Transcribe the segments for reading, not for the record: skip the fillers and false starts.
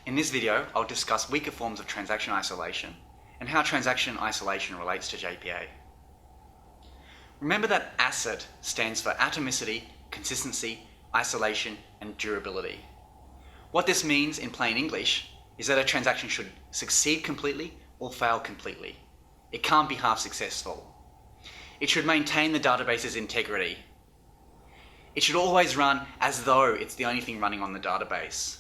In this video, I'll discuss weaker forms of transaction isolation and how transaction isolation relates to JPA. Remember that ACID stands for atomicity, consistency, isolation, and durability. What this means in plain English is that a transaction should succeed completely or fail completely. It can't be half successful. It should maintain the database's integrity. It should always run as though it's the only thing running on the database.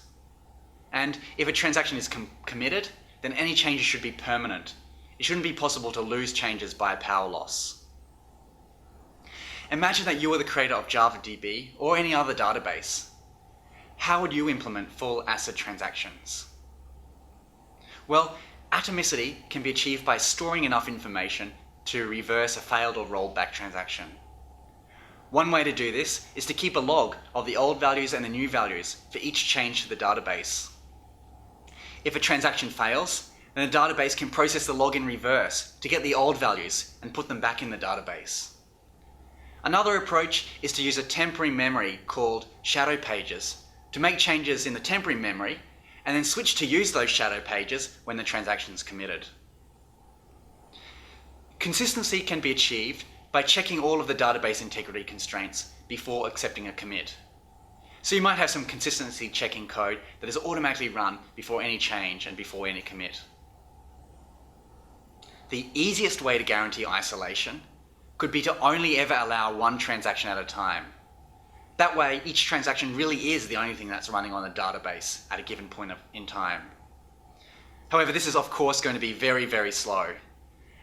And if a transaction is committed, then any changes should be permanent. It shouldn't be possible to lose changes by a power loss. Imagine that you were the creator of JavaDB or any other database. How would you implement full ACID transactions? Well, atomicity can be achieved by storing enough information to reverse a failed or rolled back transaction. One way to do this is to keep a log of the old values and the new values for each change to the database. If a transaction fails, then the database can process the log in reverse to get the old values and put them back in the database. Another approach is to use a temporary memory called shadow pages to make changes in the temporary memory and then switch to use those shadow pages when the transaction is committed. Consistency can be achieved by checking all of the database integrity constraints before accepting a commit. So you might have some consistency checking code that is automatically run before any change and before any commit. The easiest way to guarantee isolation could be to only ever allow one transaction at a time. That way, each transaction really is the only thing that's running on the database at a given point in time. However, this is of course going to be very, very slow.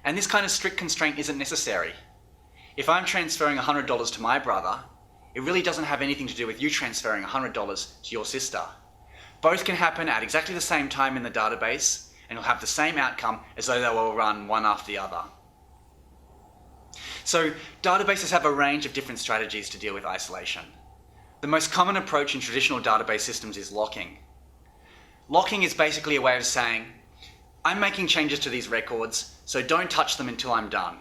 And this kind of strict constraint isn't necessary. If I'm transferring $100 to my brother, it really doesn't have anything to do with you transferring $100 to your sister. Both can happen at exactly the same time in the database, and you'll have the same outcome as though they will run one after the other. So databases have a range of different strategies to deal with isolation. The most common approach in traditional database systems is locking. Locking is basically a way of saying, I'm making changes to these records, so don't touch them until I'm done.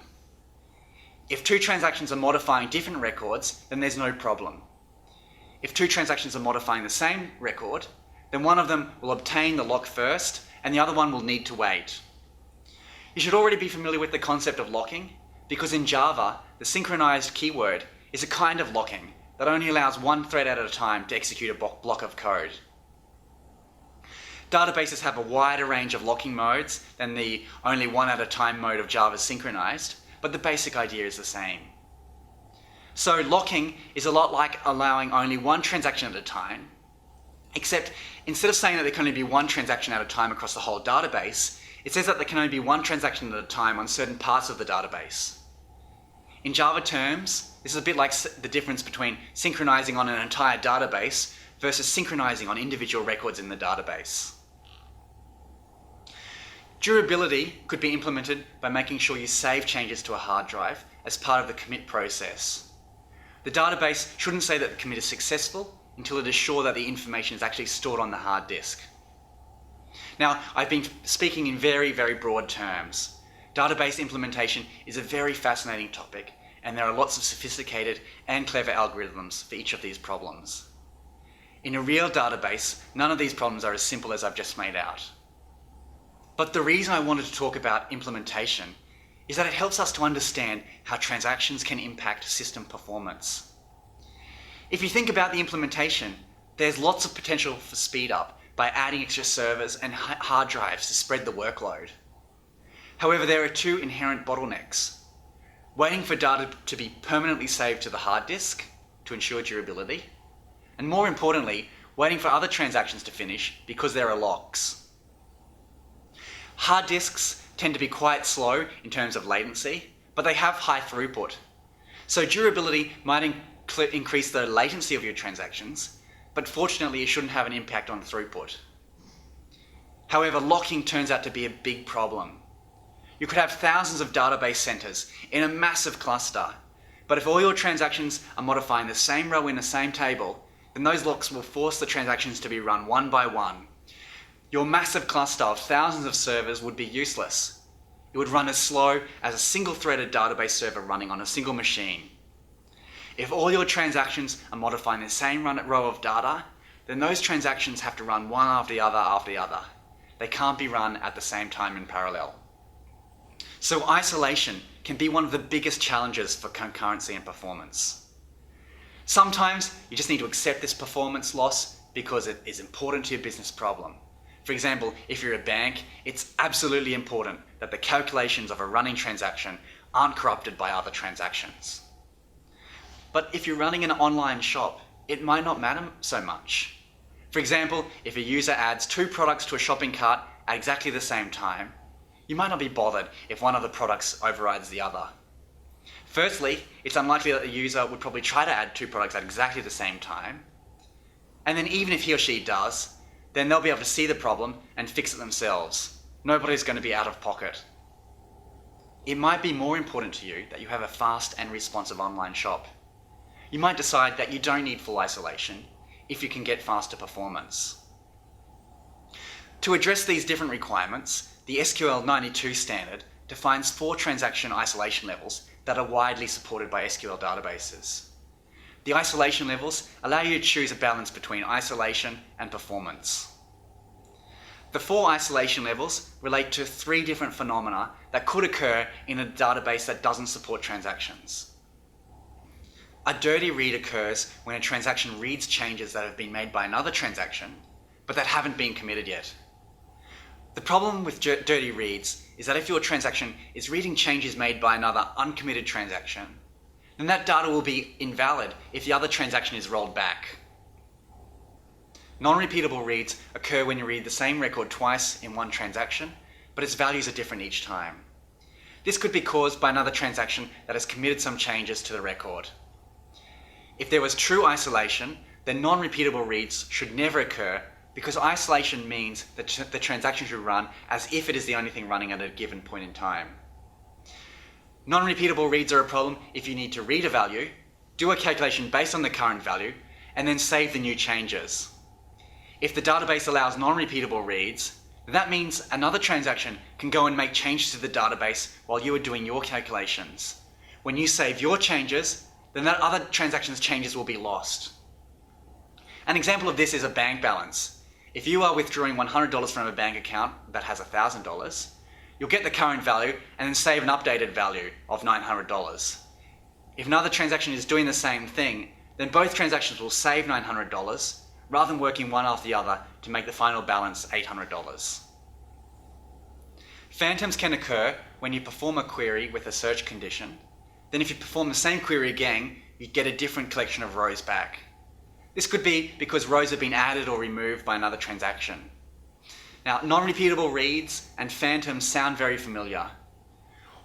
If two transactions are modifying different records, then there's no problem. If two transactions are modifying the same record, then one of them will obtain the lock first, and the other one will need to wait. You should already be familiar with the concept of locking, because in Java, the synchronized keyword is a kind of locking that only allows one thread at a time to execute a block of code. Databases have a wider range of locking modes than the only one at a time mode of Java synchronized, but the basic idea is the same. So locking is a lot like allowing only one transaction at a time, except instead of saying that there can only be one transaction at a time across the whole database, it says that there can only be one transaction at a time on certain parts of the database. In Java terms, this is a bit like the difference between synchronizing on an entire database versus synchronizing on individual records in the database. Durability could be implemented by making sure you save changes to a hard drive as part of the commit process. The database shouldn't say that the commit is successful until it is sure that the information is actually stored on the hard disk. Now, I've been speaking in very, very broad terms. Database implementation is a very fascinating topic, and there are lots of sophisticated and clever algorithms for each of these problems. In a real database, none of these problems are as simple as I've just made out. But the reason I wanted to talk about implementation is that it helps us to understand how transactions can impact system performance. If you think about the implementation, there's lots of potential for speed up by adding extra servers and hard drives to spread the workload. However, there are two inherent bottlenecks: waiting for data to be permanently saved to the hard disk to ensure durability, and more importantly, waiting for other transactions to finish because there are locks. Hard disks tend to be quite slow in terms of latency, but they have high throughput. So durability might increase the latency of your transactions, but fortunately it shouldn't have an impact on throughput. However, locking turns out to be a big problem. You could have thousands of database centers in a massive cluster, but if all your transactions are modifying the same row in the same table, then those locks will force the transactions to be run one by one. Your massive cluster of thousands of servers would be useless. It would run as slow as a single-threaded database server running on a single machine. If all your transactions are modifying the same row of data, then those transactions have to run one after the other. They can't be run at the same time in parallel. So isolation can be one of the biggest challenges for concurrency and performance. Sometimes you just need to accept this performance loss because it is important to your business problem. For example, if you're a bank, it's absolutely important that the calculations of a running transaction aren't corrupted by other transactions. But if you're running an online shop, it might not matter so much. For example, if a user adds 2 products to a shopping cart at exactly the same time, you might not be bothered if one of the products overrides the other. Firstly, it's unlikely that the user would probably try to add 2 products at exactly the same time. And then even if he or she does, then they'll be able to see the problem and fix it themselves. Nobody's going to be out of pocket. It might be more important to you that you have a fast and responsive online shop. You might decide that you don't need full isolation if you can get faster performance. To address these different requirements, the SQL 92 standard defines 4 transaction isolation levels that are widely supported by SQL databases. The isolation levels allow you to choose a balance between isolation and performance. The 4 isolation levels relate to 3 different phenomena that could occur in a database that doesn't support transactions. A dirty read occurs when a transaction reads changes that have been made by another transaction, but that haven't been committed yet. The problem with dirty reads is that if your transaction is reading changes made by another uncommitted transaction, then that data will be invalid if the other transaction is rolled back. Non-repeatable reads occur when you read the same record twice in one transaction, but its values are different each time. This could be caused by another transaction that has committed some changes to the record. If there was true isolation, then non-repeatable reads should never occur because isolation means that the transaction should run as if it is the only thing running at a given point in time. Non-repeatable reads are a problem if you need to read a value, do a calculation based on the current value, and then save the new changes. If the database allows non-repeatable reads, that means another transaction can go and make changes to the database while you are doing your calculations. When you save your changes, then that other transaction's changes will be lost. An example of this is a bank balance. If you are withdrawing $100 from a bank account that has $1,000, you'll get the current value and then save an updated value of $900. If another transaction is doing the same thing, then both transactions will save $900 rather than working one after the other to make the final balance $800. Phantoms can occur when you perform a query with a search condition. Then if you perform the same query again, you get a different collection of rows back. This could be because rows have been added or removed by another transaction. Now, non-repeatable reads and phantoms sound very familiar.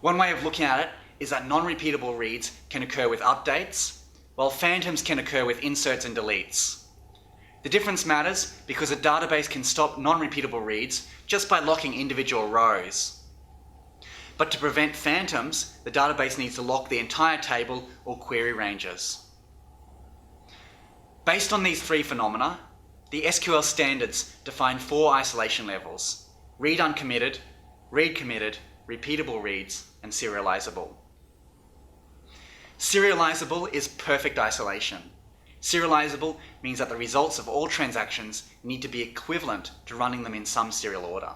One way of looking at it is that non-repeatable reads can occur with updates, while phantoms can occur with inserts and deletes. The difference matters because a database can stop non-repeatable reads just by locking individual rows. But to prevent phantoms, the database needs to lock the entire table or query ranges. Based on these 3 phenomena, the SQL standards define 4 isolation levels: read uncommitted, read committed, repeatable reads, and serializable. Serializable is perfect isolation. Serializable means that the results of all transactions need to be equivalent to running them in some serial order.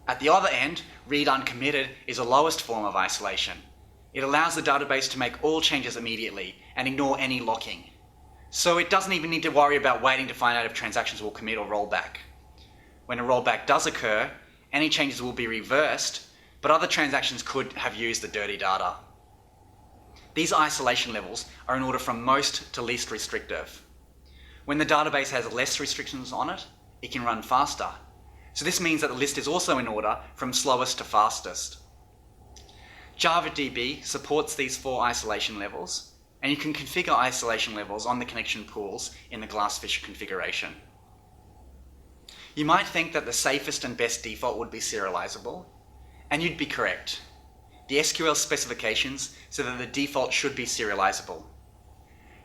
At the other end, read uncommitted is the lowest form of isolation. It allows the database to make all changes immediately and ignore any locking. So it doesn't even need to worry about waiting to find out if transactions will commit or roll back. When a rollback does occur, any changes will be reversed, but other transactions could have used the dirty data. These isolation levels are in order from most to least restrictive. When the database has less restrictions on it, it can run faster. So this means that the list is also in order from slowest to fastest. JavaDB supports these 4 isolation levels, and you can configure isolation levels on the connection pools in the Glassfish configuration. You might think that the safest and best default would be serializable, and you'd be correct. The SQL specifications say that the default should be serializable.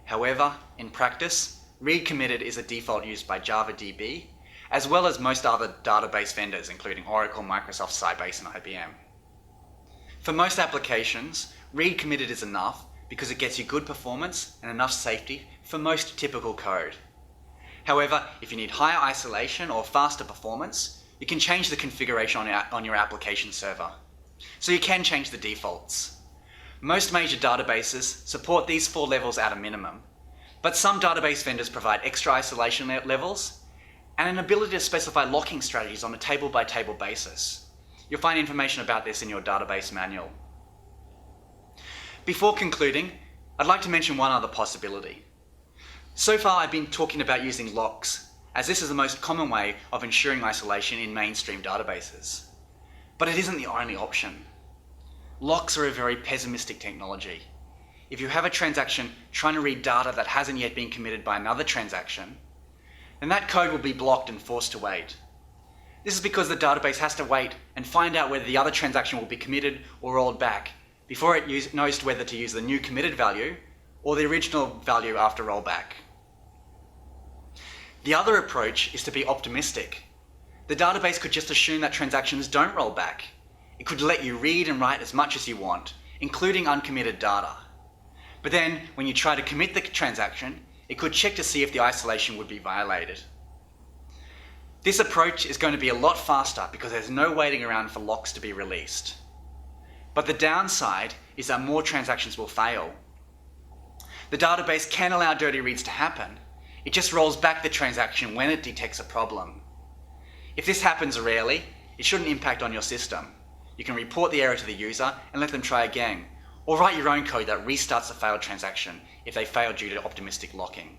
However, in practice, read committed is a default used by JavaDB, as well as most other database vendors, including Oracle, Microsoft, Sybase, and IBM. For most applications, read committed is enough because it gets you good performance and enough safety for most typical code. However, if you need higher isolation or faster performance, you can change the configuration on your application server. So you can change the defaults. Most major databases support these 4 levels at a minimum, but some database vendors provide extra isolation levels and an ability to specify locking strategies on a table-by-table basis. You'll find information about this in your database manual. Before concluding, I'd like to mention one other possibility. So far I've been talking about using locks, as this is the most common way of ensuring isolation in mainstream databases. But it isn't the only option. Locks are a very pessimistic technology. If you have a transaction trying to read data that hasn't yet been committed by another transaction, then that code will be blocked and forced to wait. This is because the database has to wait and find out whether the other transaction will be committed or rolled back before it knows whether to use the new committed value or the original value after rollback. The other approach is to be optimistic. The database could just assume that transactions don't roll back. It could let you read and write as much as you want, including uncommitted data. But then, when you try to commit the transaction, it could check to see if the isolation would be violated. This approach is going to be a lot faster because there's no waiting around for locks to be released. But the downside is that more transactions will fail. The database can allow dirty reads to happen. It just rolls back the transaction when it detects a problem. If this happens rarely, it shouldn't impact on your system. You can report the error to the user and let them try again, or write your own code that restarts a failed transaction if they fail due to optimistic locking.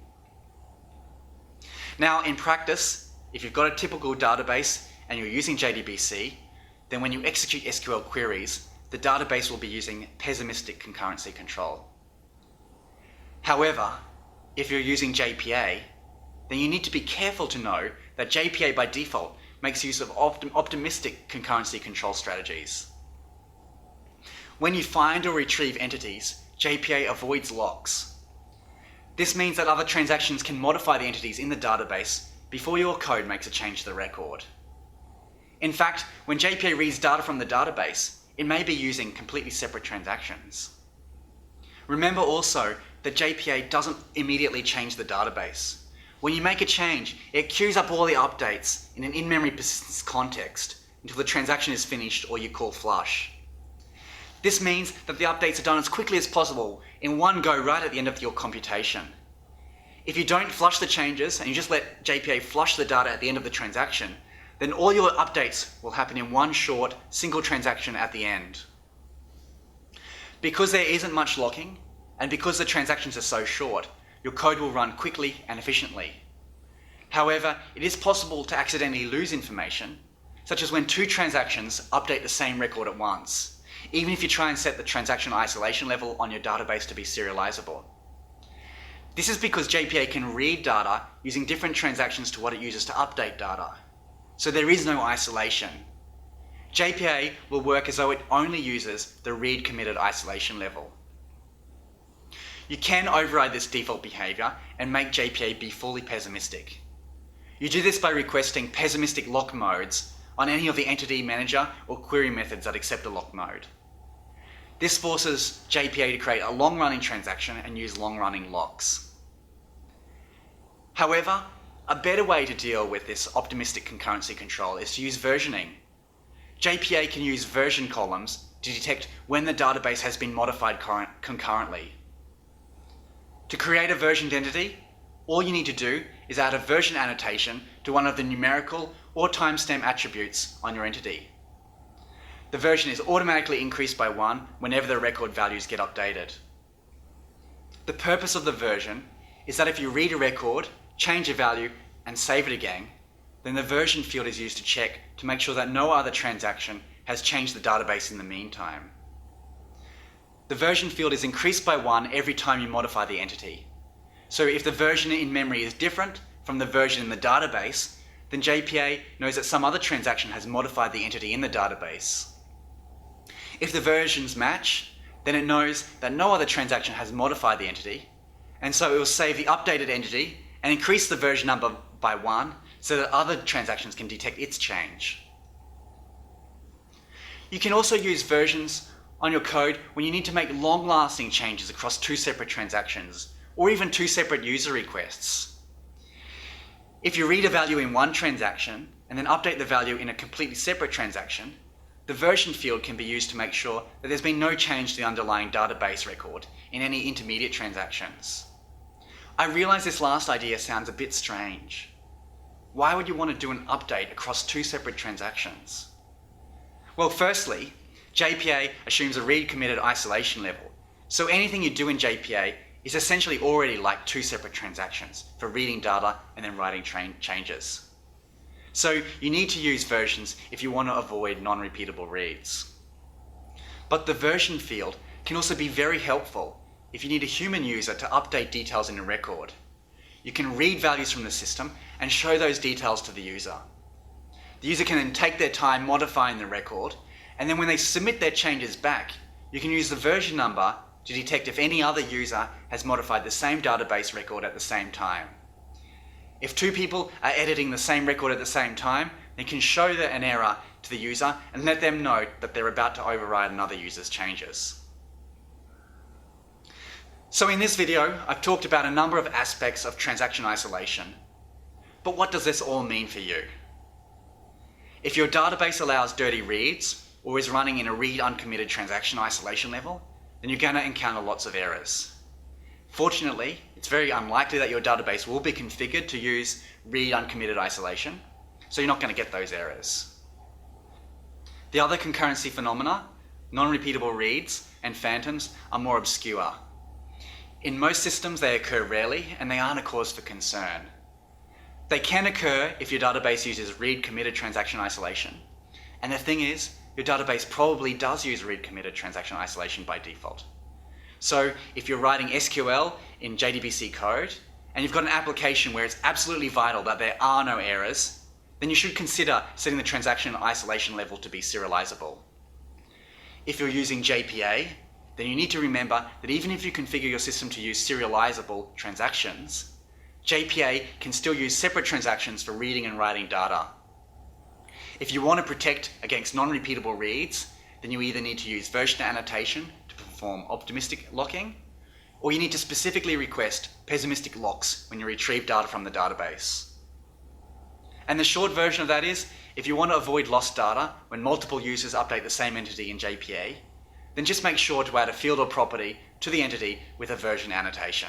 Now, in practice, if you've got a typical database and you're using JDBC, then when you execute SQL queries, the database will be using pessimistic concurrency control. However, if you're using JPA, then you need to be careful to know that JPA by default makes use of optimistic concurrency control strategies. When you find or retrieve entities, JPA avoids locks. This means that other transactions can modify the entities in the database before your code makes a change to the record. In fact, when JPA reads data from the database, it may be using completely separate transactions. Remember also that JPA doesn't immediately change the database. When you make a change, it queues up all the updates in an in-memory persistence context until the transaction is finished or you call flush. This means that the updates are done as quickly as possible in one go right at the end of your computation. If you don't flush the changes and you just let JPA flush the data at the end of the transaction, then all your updates will happen in one short, single transaction at the end. Because there isn't much locking, and because the transactions are so short, your code will run quickly and efficiently. However, it is possible to accidentally lose information, such as when 2 transactions update the same record at once, even if you try and set the transaction isolation level on your database to be serializable. This is because JPA can read data using different transactions to what it uses to update data. So there is no isolation. JPA will work as though it only uses the read committed isolation level. You can override this default behavior and make JPA be fully pessimistic. You do this by requesting pessimistic lock modes on any of the entity manager or query methods that accept a lock mode. This forces JPA to create a long-running transaction and use long-running locks. However, a better way to deal with this optimistic concurrency control is to use versioning. JPA can use version columns to detect when the database has been modified concurrently. To create a versioned entity, all you need to do is add a version annotation to one of the numerical or timestamp attributes on your entity. The version is automatically increased by 1 whenever the record values get updated. The purpose of the version is that if you read a record, change a value, and save it again, then the version field is used to check to make sure that no other transaction has changed the database in the meantime. The version field is increased by 1 every time you modify the entity. So if the version in memory is different from the version in the database, then JPA knows that some other transaction has modified the entity in the database. If the versions match, then it knows that no other transaction has modified the entity, and so it will save the updated entity and increase the version number by 1 so that other transactions can detect its change. You can also use versions on your code when you need to make long-lasting changes across 2 separate transactions, or even 2 separate user requests. If you read a value in one transaction and then update the value in a completely separate transaction, the version field can be used to make sure that there's been no change to the underlying database record in any intermediate transactions. I realize this last idea sounds a bit strange. Why would you want to do an update across two separate transactions? Well, firstly, JPA assumes a read committed isolation level, so anything you do in JPA is essentially already like two separate transactions for reading data and then writing changes. So you need to use versions if you want to avoid non-repeatable reads. But the version field can also be very helpful if you need a human user to update details in a record. You can read values from the system and show those details to the user. The user can then take their time modifying the record, and then when they submit their changes back, you can use the version number to detect if any other user has modified the same database record at the same time. If two people are editing the same record at the same time, they can show an error to the user and let them know that they're about to override another user's changes. So in this video, I've talked about a number of aspects of transaction isolation. But what does this all mean for you? If your database allows dirty reads or is running in a read uncommitted transaction isolation level, then you're going to encounter lots of errors. Fortunately, it's very unlikely that your database will be configured to use read uncommitted isolation, so you're not going to get those errors. The other concurrency phenomena, non-repeatable reads and phantoms, are more obscure. In most systems they occur rarely and they aren't a cause for concern. They can occur if your database uses read committed transaction isolation, and the thing is, your database probably does use read committed transaction isolation by default. So if you're writing SQL in JDBC code and you've got an application where it's absolutely vital that there are no errors, then you should consider setting the transaction isolation level to be serializable. If you're using JPA, then you need to remember that even if you configure your system to use serializable transactions, JPA can still use separate transactions for reading and writing data. If you want to protect against non-repeatable reads, then you either need to use version annotation to perform optimistic locking, or you need to specifically request pessimistic locks when you retrieve data from the database. And the short version of that is, if you want to avoid lost data when multiple users update the same entity in JPA, then just make sure to add a field or property to the entity with a version annotation.